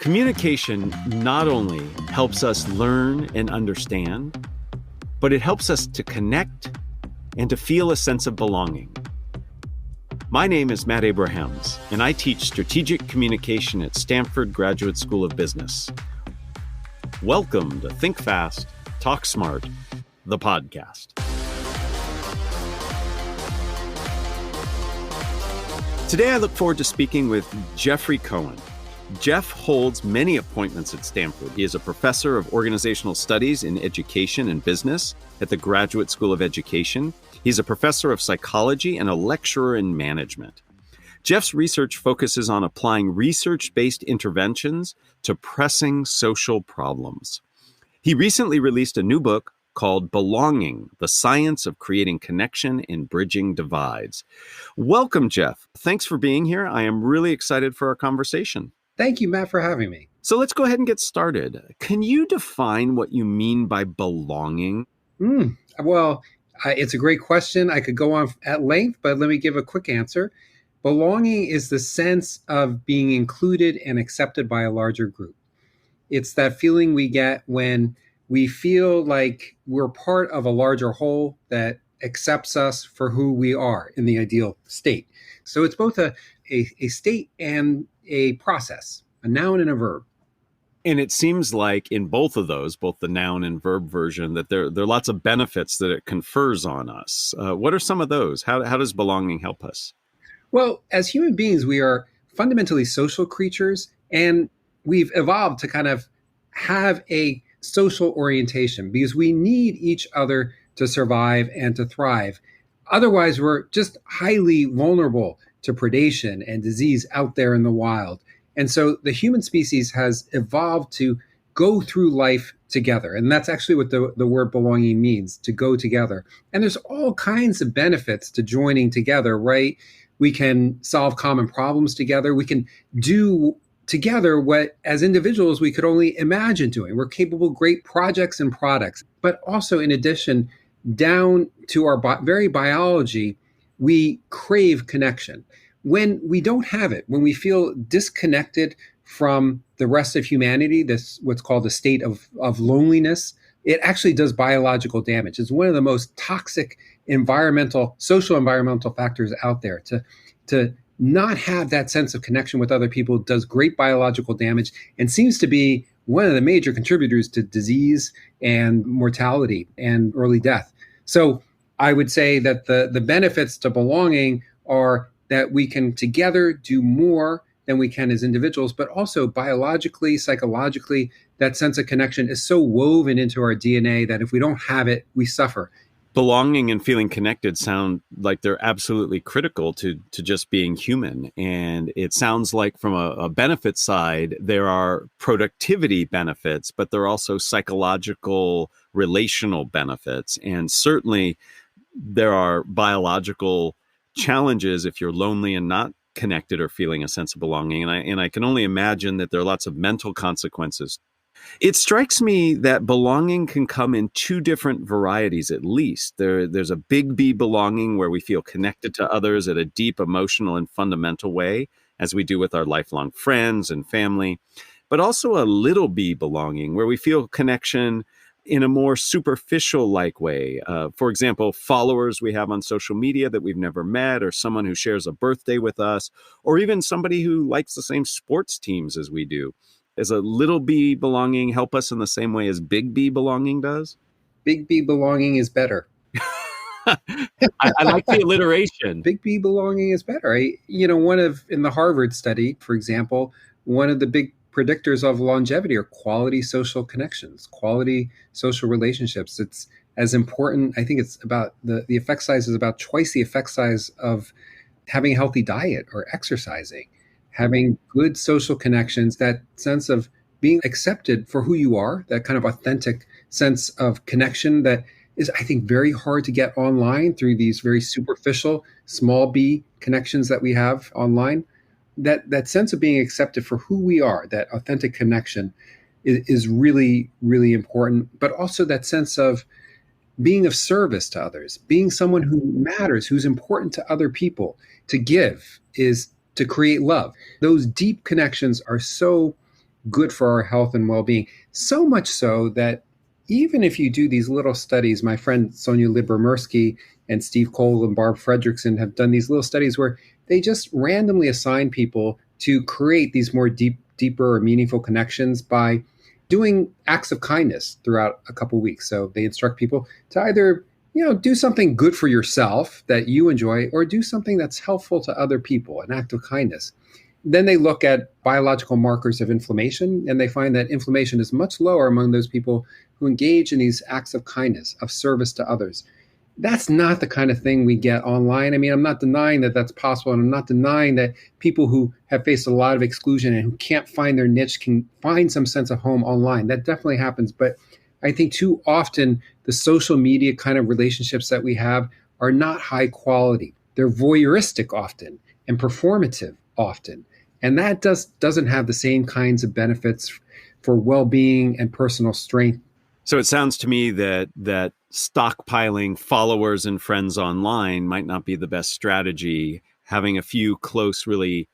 Communication not only helps us learn and understand, but it helps us to connect and to feel a sense of belonging. My name is Matt Abrahams, and I teach strategic communication at Stanford Graduate School of Business. Welcome to Think Fast, Talk Smart, the podcast. Today, I look forward to speaking with Geoffrey Cohen. Jeff holds many appointments at Stanford. He is a professor of organizational studies in education and business at the Graduate School of Education. He's a professor of psychology and a lecturer in management. Jeff's research focuses on applying research-based interventions to pressing social problems. He recently released a new book called Belonging, the Science of Creating Connection and Bridging Divides. Welcome, Jeff. Thanks for being here. I am really excited for our conversation. Thank you, Matt, for having me. So let's go ahead and get started. Can you define what you mean by belonging? Well, it's a great question. I could go on at length, but let me give a quick answer. Belonging is the sense of being included and accepted by a larger group. It's that feeling we get when we feel like we're part of a larger whole that accepts us for who we are in the ideal state. So it's both a state and a process, a noun and a verb. And it seems like in both of those, both the noun and verb version, that there are lots of benefits that it confers on us. What are some of those? How does belonging help us? Well, as human beings, we are fundamentally social creatures, and we've evolved to kind of have a social orientation because we need each other to survive and to thrive. Otherwise, we're just highly vulnerable to predation and disease out there in the wild. And so the human species has evolved to go through life together. And that's actually what the word belonging means, to go together. And there's all kinds of benefits to joining together, right? We can solve common problems together. We can do together what, as individuals, we could only imagine doing. We're capable of great projects and products. But also, in addition, down to our very biology, we crave connection. When we don't have it, when we feel disconnected from the rest of humanity, this what's called a state of loneliness, it actually does biological damage. It's one of the most toxic social environmental factors out there. To not have that sense of connection with other people does great biological damage and seems to be one of the major contributors to disease and mortality and early death. So I would say that the benefits to belonging are that we can together do more than we can as individuals, but also biologically, psychologically, that sense of connection is so woven into our DNA that if we don't have it, we suffer. Belonging and feeling connected sound like they're absolutely critical to just being human. And it sounds like from a benefit side, there are productivity benefits, but there are also psychological, relational benefits. And certainly there are biological challenges if you're lonely and not connected or feeling a sense of belonging. And I can only imagine that there are lots of mental consequences. It strikes me that belonging can come in two different varieties, at least. There's a big B belonging where we feel connected to others at a deep emotional and fundamental way, as we do with our lifelong friends and family, but also a little B belonging where we feel connection in a more superficial-like way. For example, followers we have on social media that we've never met, or someone who shares a birthday with us, or even somebody who likes the same sports teams as we do. Does a little B belonging help us in the same way as big B belonging does? Big B belonging is better. I like the alliteration. Big B belonging is better. In the Harvard study, for example, one of the big predictors of longevity are quality social connections, quality social relationships. It's as important. I think it's about the effect size is about twice the effect size of having a healthy diet or exercising, having good social connections, that sense of being accepted for who you are, that kind of authentic sense of connection that is, I think, very hard to get online through these very superficial, small B connections that we have online. That sense of being accepted for who we are, that authentic connection is really, really important. But also that sense of being of service to others, being someone who matters, who's important to other people. To give is to create love. Those deep connections are so good for our health and well-being. So much so that even if you do these little studies, my friend Sonia Libramersky and Steve Cole and Barb Fredrickson have done these little studies where they just randomly assign people to create these more deeper or meaningful connections by doing acts of kindness throughout a couple of weeks. So they instruct people to either do something good for yourself that you enjoy, or do something that's helpful to other people, an act of kindness. Then they look at biological markers of inflammation, and they find that inflammation is much lower among those people who engage in these acts of kindness, of service to others. That's not the kind of thing we get online. I mean, I'm not denying that that's possible, and I'm not denying that people who have faced a lot of exclusion and who can't find their niche can find some sense of home online. That definitely happens. But I think too often the social media kind of relationships that we have are not high quality. They're voyeuristic often and performative often. And that doesn't have the same kinds of benefits for well-being and personal strength. So it sounds to me that stockpiling followers and friends online might not be the best strategy. Having a few close, really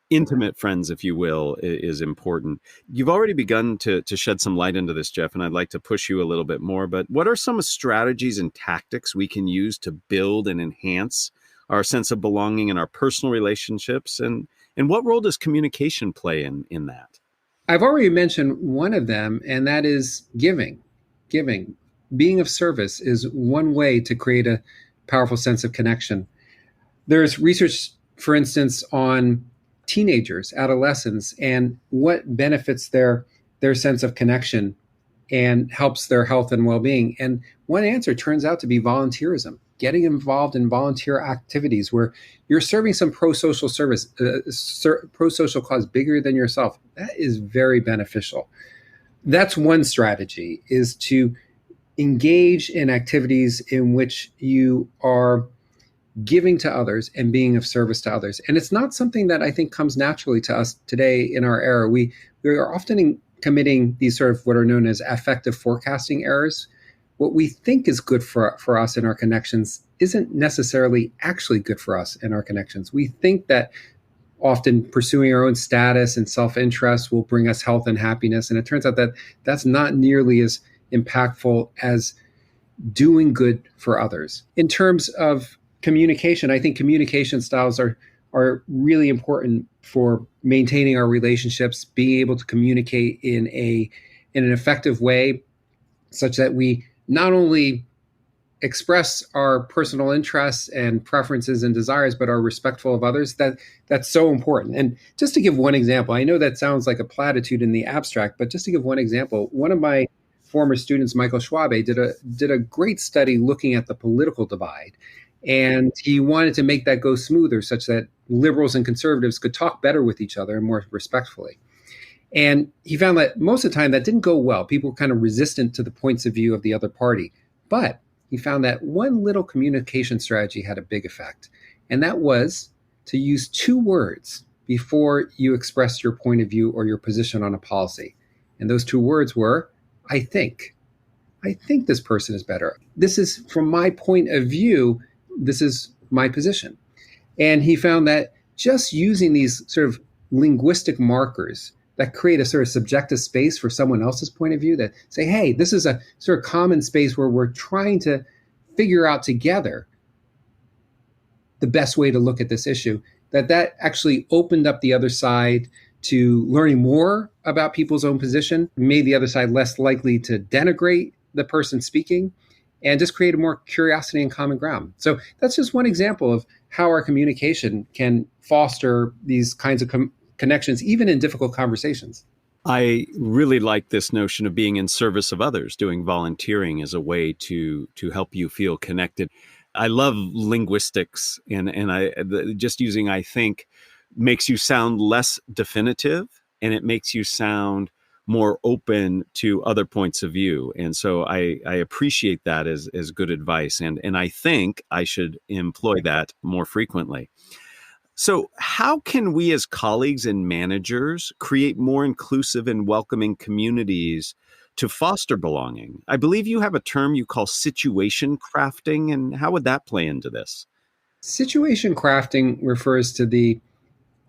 intimate friends, if you will, is important. You've already begun to shed some light into this, Jeff, and I'd like to push you a little bit more. But what are some strategies and tactics we can use to build and enhance our sense of belonging in our personal relationships? And what role does communication play in that? I've already mentioned one of them, and that is giving. Being of service is one way to create a powerful sense of connection. There's research, for instance, on teenagers, adolescents, and what benefits their sense of connection and helps their health and well-being. And one answer turns out to be volunteerism, getting involved in volunteer activities where you're serving some pro-social service, pro-social cause bigger than yourself. That is very beneficial. That's one strategy, is to engage in activities in which you are giving to others and being of service to others. And it's not something that I think comes naturally to us today in our era. We are often committing these sort of what are known as affective forecasting errors. What we think is good for us in our connections isn't necessarily actually good for us in our connections. We think that often pursuing our own status and self-interest will bring us health and happiness. And it turns out that that's not nearly as impactful as doing good for others. In terms of communication, I think communication styles are really important for maintaining our relationships, being able to communicate in an effective way such that we not only express our personal interests and preferences and desires, but are respectful of others. That's so important. And just to give one example, I know that sounds like a platitude in the abstract, but just to give one example, one of my former students, Michael Schwabe, did a great study looking at the political divide. And he wanted to make that go smoother such that liberals and conservatives could talk better with each other and more respectfully. And he found that most of the time that didn't go well. People were kind of resistant to the points of view of the other party. But he found that one little communication strategy had a big effect. And that was to use 2 words before you express your point of view or your position on a policy. And those 2 words were, I think. I think this person is better. This is, from my point of view, this is my position. And he found that just using these sort of linguistic markers that create a sort of subjective space for someone else's point of view, that say, hey, this is a sort of common space where we're trying to figure out together the best way to look at this issue, that actually opened up the other side to learning more about people's own position, made the other side less likely to denigrate the person speaking, and just create more curiosity and common ground. So that's just one example of how our communication can foster these kinds of connections, even in difficult conversations. I really like this notion of being in service of others, doing volunteering as a way to help you feel connected. I love linguistics, and just using I think makes you sound less definitive, and it makes you sound more open to other points of view. And so I appreciate that as good advice. And I think I should employ that more frequently. So how can we as colleagues and managers create more inclusive and welcoming communities to foster belonging? I believe you have a term you call situation crafting, and how would that play into this? Situation crafting refers to the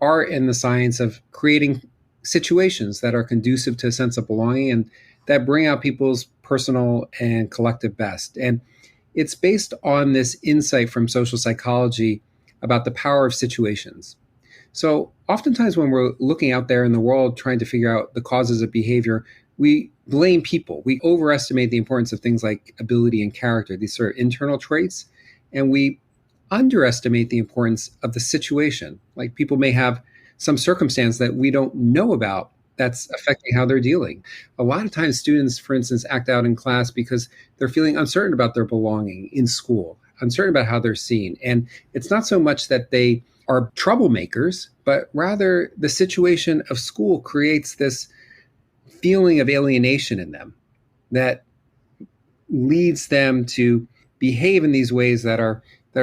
art and the science of creating situations that are conducive to a sense of belonging and that bring out people's personal and collective best. And it's based on this insight from social psychology about the power of situations. So, oftentimes, when we're looking out there in the world trying to figure out the causes of behavior, we blame people. We overestimate the importance of things like ability and character, these sort of internal traits, and we underestimate the importance of the situation. Like people may have some circumstance that we don't know about that's affecting how they're dealing. A lot of times, students, for instance, act out in class because they're feeling uncertain about their belonging in school, uncertain about how they're seen. And it's not so much that they are troublemakers, but rather the situation of school creates this feeling of alienation in them that leads them to behave in these ways that are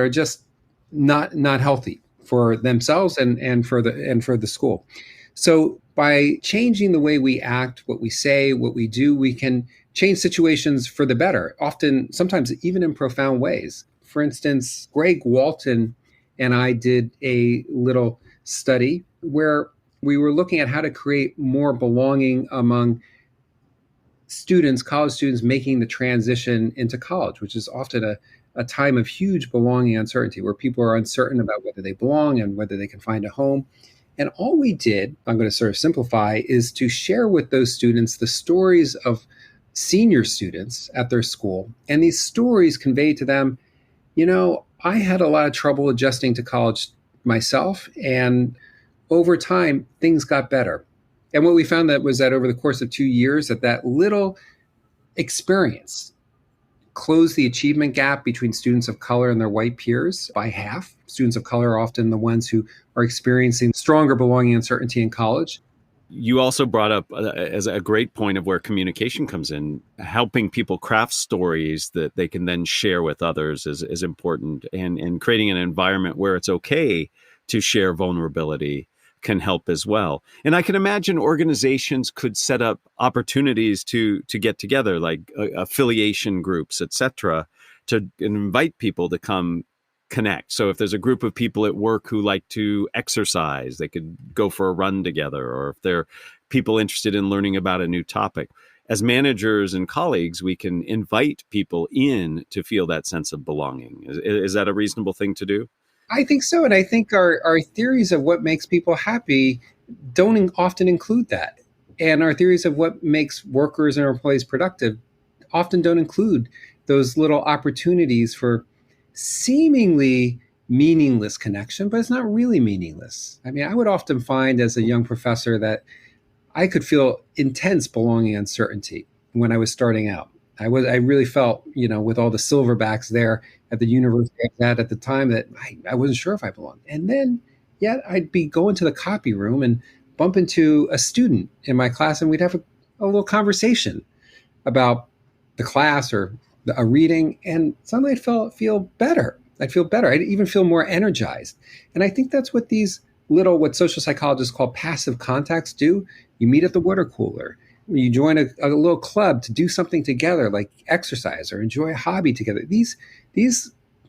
just not healthy for themselves and for the school. So by changing the way we act, what we say, what we do, we can change situations for the better, often, sometimes even in profound ways. For instance, Greg Walton and I did a little study where we were looking at how to create more belonging among students, college students making the transition into college, which is often a time of huge belonging uncertainty where people are uncertain about whether they belong and whether they can find a home. And all we did, I'm going to sort of simplify, is to share with those students the stories of senior students at their school. And these stories convey to them, I had a lot of trouble adjusting to college myself. And over time, things got better. And what we found was that over the course of 2 years, that little experience closed the achievement gap between students of color and their white peers by half. Students of color are often the ones who are experiencing stronger belonging uncertainty in college. You also brought up as a great point of where communication comes in. Helping people craft stories that they can then share with others is important. And creating an environment where it's okay to share vulnerability can help as well. And I can imagine organizations could set up opportunities to get together, like affiliation groups, et cetera, to invite people to come connect. So if there's a group of people at work who like to exercise, they could go for a run together. Or if there are people interested in learning about a new topic, as managers and colleagues, we can invite people in to feel that sense of belonging. Is that a reasonable thing to do? I think so. And I think our theories of what makes people happy don't often include that. And our theories of what makes workers and employees productive often don't include those little opportunities for seemingly meaningless connection, but it's not really meaningless. I mean, I would often find as a young professor that I could feel intense belonging uncertainty when I was starting out. I really felt, with all the silverbacks there at the university I was at the time, that I wasn't sure if I belonged. And then, yet I'd be going to the copy room and bump into a student in my class, and we'd have a little conversation about the class or a reading, and suddenly I'd feel better. I'd feel better. I'd even feel more energized. And I think that's what these what social psychologists call passive contacts do. You meet at the water cooler. You join a little club to do something together, like exercise or enjoy a hobby together. These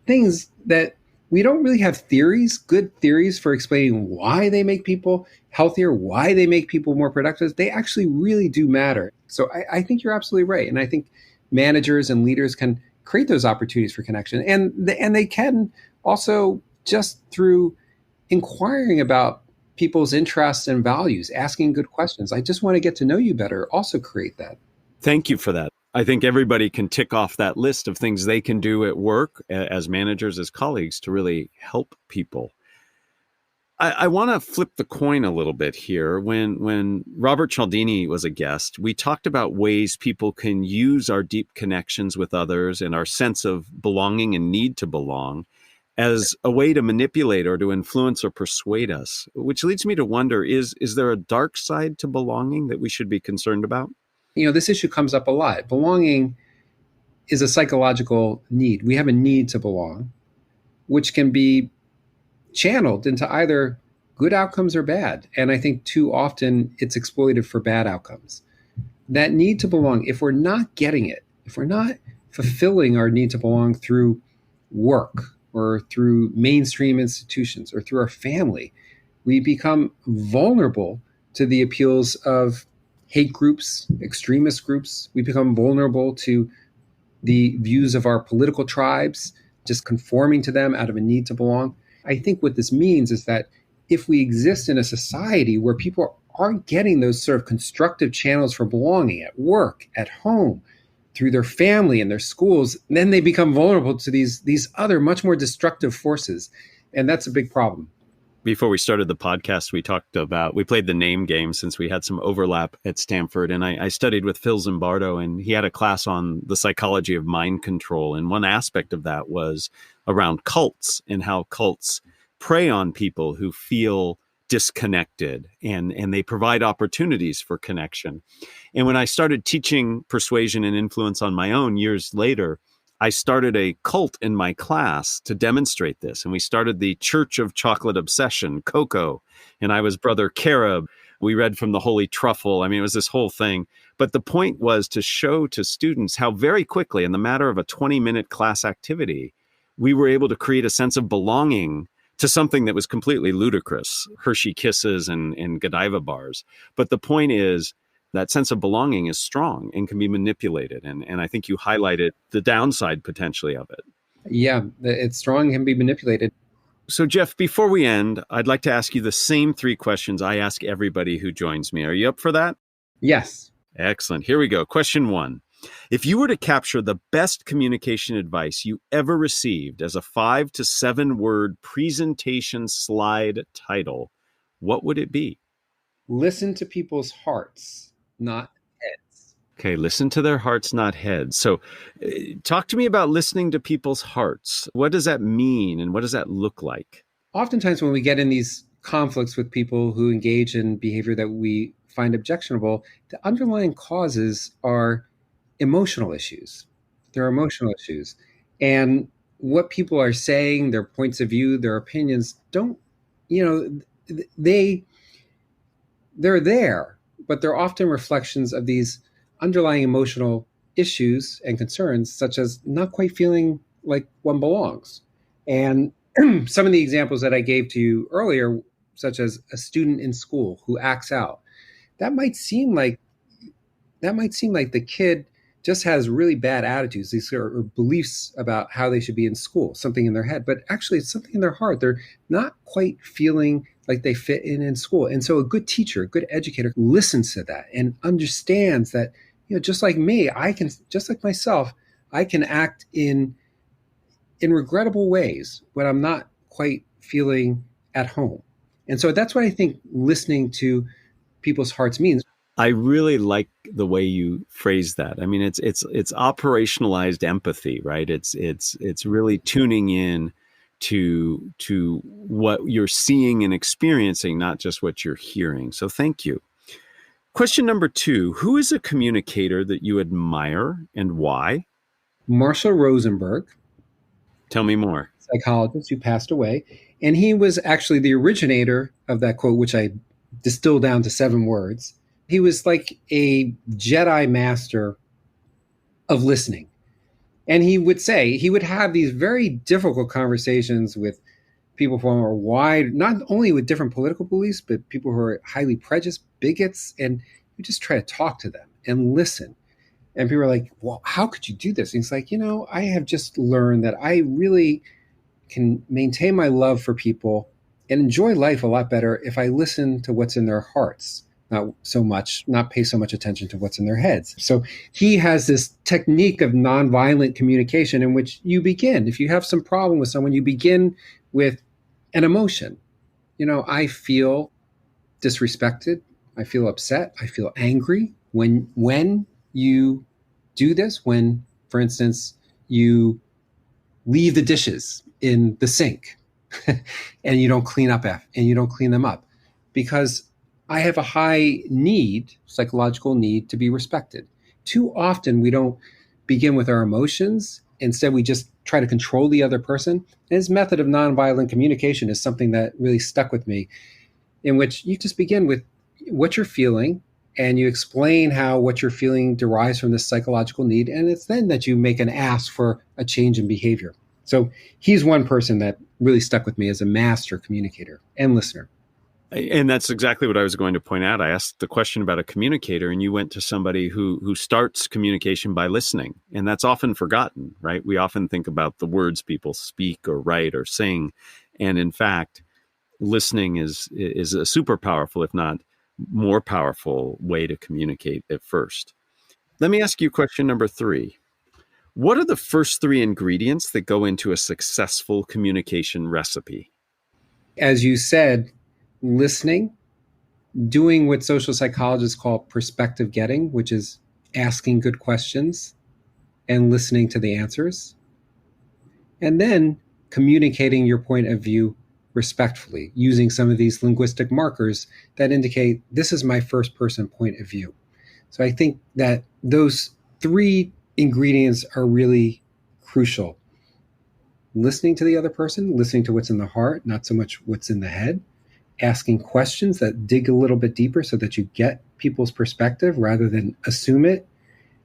things that we don't really have good theories for explaining why they make people healthier, why they make people more productive. They actually really do matter. So I think you're absolutely right. And I think managers and leaders can create those opportunities for connection. And they can also, just through inquiring about people's interests and values, asking good questions. I just want to get to know you better. Also create that. Thank you for that. I think everybody can tick off that list of things they can do at work as managers, as colleagues, to really help people. I want to flip the coin a little bit here. When Robert Cialdini was a guest, we talked about ways people can use our deep connections with others and our sense of belonging and need to belong as a way to manipulate or to influence or persuade us, which leads me to wonder, is there a dark side to belonging that we should be concerned about? This issue comes up a lot. Belonging is a psychological need. We have a need to belong, which can be channeled into either good outcomes or bad. And I think too often it's exploited for bad outcomes. That need to belong, if we're not getting it, if we're not fulfilling our need to belong through work, or through mainstream institutions, or through our family, we become vulnerable to the appeals of hate groups, extremist groups. We become vulnerable to the views of our political tribes, just conforming to them out of a need to belong. I think what this means is that if we exist in a society where people aren't getting those sort of constructive channels for belonging at work, at home, through their family and their schools, then they become vulnerable to these other much more destructive forces. And that's a big problem. Before we started the podcast, we played the name game since we had some overlap at Stanford. And I studied with Phil Zimbardo, and he had a class on the psychology of mind control. And one aspect of that was around cults and how cults prey on people who feel disconnected, and they provide opportunities for connection. And when I started teaching persuasion and influence on my own years later, I started a cult in my class to demonstrate this. And we started the Church of Chocolate Obsession, Cocoa. And I was Brother Carob. We read from the Holy Truffle. I mean, it was this whole thing. But the point was to show to students how very quickly, in the matter of a 20-minute class activity, we were able to create a sense of belonging to something that was completely ludicrous, Hershey Kisses and Godiva bars. But the point is, that sense of belonging is strong and can be manipulated. And I think you highlighted the downside potentially of it. Yeah, it's strong and can be manipulated. So, Jeff, before we end, I'd like to ask you the same 3 questions I ask everybody who joins me. Are you up for that? Yes. Excellent. Here we go. Question 1. If you were to capture the best communication advice you ever received as a 5 to 7 word presentation slide title, what would it be? Listen to people's hearts, not heads. Okay, listen to their hearts, not heads. So talk to me about listening to people's hearts. What does that mean, and what does that look like? Oftentimes when we get in these conflicts with people who engage in behavior that we find objectionable, the underlying causes are emotional issues. They're emotional issues. And what people are saying, their points of view, their opinions, they're there, but they're often reflections of these underlying emotional issues and concerns, such as not quite feeling like one belongs. And some of the examples that I gave to you earlier, such as a student in school who acts out, that might seem like the kid just has really bad attitudes, these are beliefs about how they should be in school, something in their head, but actually it's something in their heart. They're not quite feeling like they fit in school. And so a good teacher, a good educator listens to that and understands that, just like me, just like myself, I can act in regrettable ways when I'm not quite feeling at home. And so that's what I think listening to people's hearts means. I really like the way you phrase that. I mean, it's operationalized empathy, right? It's really tuning in to what you're seeing and experiencing, not just what you're hearing. So thank you. Question number 2, who is a communicator that you admire and why? Marshall Rosenberg. Tell me more. Psychologist who passed away. And he was actually the originator of that quote, which I distilled down to 7 words. He was like a Jedi master of listening. And he would have these very difficult conversations with people from a wide, not only with different political beliefs, but people who are highly prejudiced, bigots, and you just try to talk to them and listen. And people are like, well, how could you do this? And he's like, I have just learned that I really can maintain my love for people and enjoy life a lot better if I listen to what's in their hearts, not pay so much attention to what's in their heads. So he has this technique of nonviolent communication in which you begin. If you have some problem with someone, you begin with an emotion. I feel disrespected. I feel upset. I feel angry. When you do this, when, for instance, you leave the dishes in the sink and you don't clean them up, because I have a high psychological need to be respected. Too often we don't begin with our emotions. Instead, we just try to control the other person. And his method of nonviolent communication is something that really stuck with me, in which you just begin with what you're feeling and you explain how what you're feeling derives from this psychological need. And it's then that you make an ask for a change in behavior. So he's one person that really stuck with me as a master communicator and listener. And that's exactly what I was going to point out. I asked the question about a communicator, and you went to somebody who starts communication by listening. And that's often forgotten, right? We often think about the words people speak or write or sing. And in fact, listening is a super powerful, if not more powerful, way to communicate at first. Let me ask you question number 3. What are the first 3 ingredients that go into a successful communication recipe? As you said, listening, doing what social psychologists call perspective getting, which is asking good questions and listening to the answers, and then communicating your point of view respectfully, using some of these linguistic markers that indicate this is my first person point of view. So I think that those 3 ingredients are really crucial. Listening to the other person, listening to what's in the heart, not so much what's in the head, asking questions that dig a little bit deeper so that you get people's perspective rather than assume it.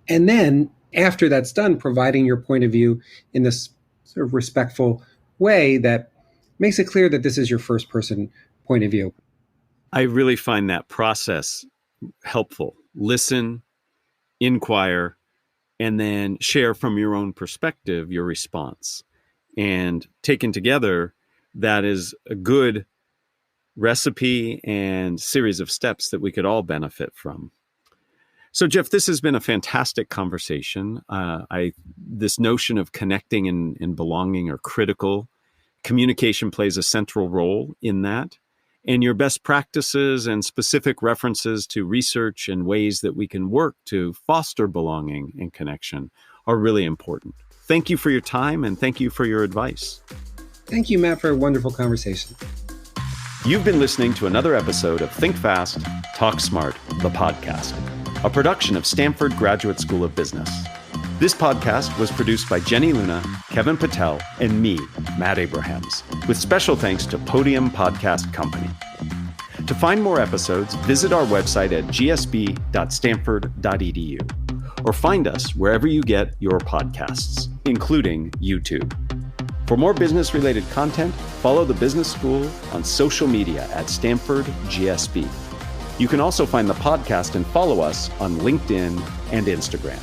And then after that's done, providing your point of view in this sort of respectful way that makes it clear that this is your first person point of view. I really find that process helpful. Listen, inquire, and then share from your own perspective your response. And taken together, that is a good recipe and series of steps that we could all benefit from. So, Jeff, this has been a fantastic conversation. This notion of connecting and belonging are critical. Communication plays a central role in that. And your best practices and specific references to research and ways that we can work to foster belonging and connection are really important. Thank you for your time, and thank you for your advice. Thank you, Matt, for a wonderful conversation. You've been listening to another episode of Think Fast, Talk Smart, the podcast, a production of Stanford Graduate School of Business. This podcast was produced by Jenny Luna, Kevin Patel, and me, Matt Abrahams, with special thanks to Podium Podcast Company. To find more episodes, visit our website at gsb.stanford.edu or find us wherever you get your podcasts, including YouTube. For more business-related content, follow the business school on social media at Stanford GSB. You can also find the podcast and follow us on LinkedIn and Instagram.